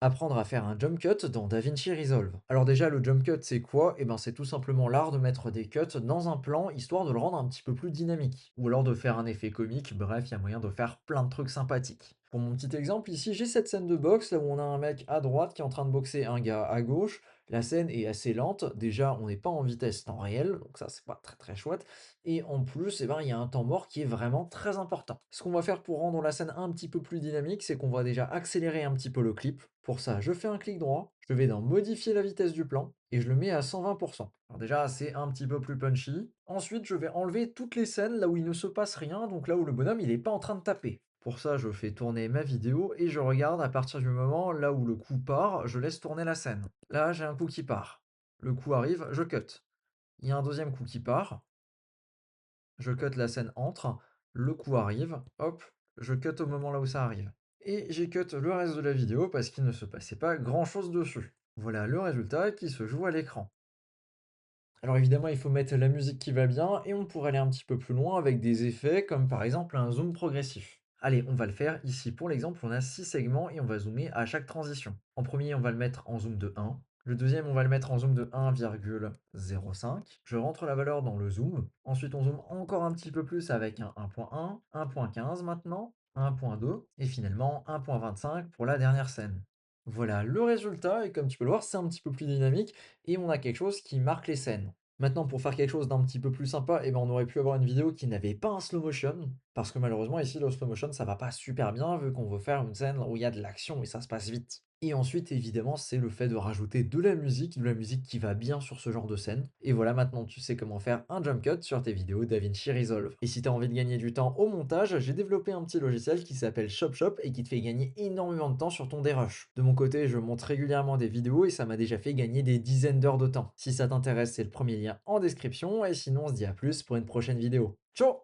Apprendre à faire un jump cut dans DaVinci Resolve. Alors déjà, le jump cut, c'est quoi? Eh ben, c'est tout simplement l'art de mettre des cuts dans un plan, histoire de le rendre un petit peu plus dynamique. Ou alors de faire un effet comique, bref, il y a moyen de faire plein de trucs sympathiques. Pour mon petit exemple, ici, j'ai cette scène de boxe, là où on a un mec à droite qui est en train de boxer un gars à gauche. La scène est assez lente, déjà, on n'est pas en vitesse temps réel, donc ça, c'est pas très très chouette. Et en plus, eh ben, il y a un temps mort qui est vraiment très important. Ce qu'on va faire pour rendre la scène un petit peu plus dynamique, c'est qu'on va déjà accélérer un petit peu le clip. Pour ça, je fais un clic droit, je vais dans modifier la vitesse du plan et je le mets à 120%. Alors déjà, c'est un petit peu plus punchy. Ensuite, je vais enlever toutes les scènes là où il ne se passe rien, donc là où le bonhomme il n'est pas en train de taper. Pour ça, je fais tourner ma vidéo et je regarde à partir du moment là où le coup part, je laisse tourner la scène. Là, j'ai un coup qui part. Le coup arrive, je cut. Il y a un deuxième coup qui part, je cut la scène entre, le coup arrive, hop, je cut au moment là où ça arrive. Et j'ai cut le reste de la vidéo parce qu'il ne se passait pas grand chose dessus. Voilà le résultat qui se joue à l'écran. Alors évidemment, il faut mettre la musique qui va bien et on pourrait aller un petit peu plus loin avec des effets comme par exemple un zoom progressif. Allez, on va le faire. Ici, pour l'exemple, on a 6 segments et on va zoomer à chaque transition. En premier, on va le mettre en zoom de 1. Le deuxième, on va le mettre en zoom de 1,05. Je rentre la valeur dans le zoom. Ensuite, on zoome encore un petit peu plus avec un 1.1, 1.15 maintenant, 1.2 et finalement 1.25 pour la dernière scène. Voilà le résultat et comme tu peux le voir, c'est un petit peu plus dynamique et on a quelque chose qui marque les scènes. Maintenant, pour faire quelque chose d'un petit peu plus sympa, eh ben, on aurait pu avoir une vidéo qui n'avait pas un slow motion, parce que malheureusement ici le slow motion ça va pas super bien vu qu'on veut faire une scène où il y a de l'action et ça se passe vite. Et ensuite évidemment c'est le fait de rajouter de la musique qui va bien sur ce genre de scène. Et voilà, maintenant tu sais comment faire un jump cut sur tes vidéos DaVinci Resolve. Et si tu as envie de gagner du temps au montage, j'ai développé un petit logiciel qui s'appelle ShopShop et qui te fait gagner énormément de temps sur ton dérush. De mon côté, je monte régulièrement des vidéos et ça m'a déjà fait gagner des dizaines d'heures de temps. Si ça t'intéresse, c'est le premier lien en description et sinon on se dit à plus pour une prochaine vidéo. Ciao!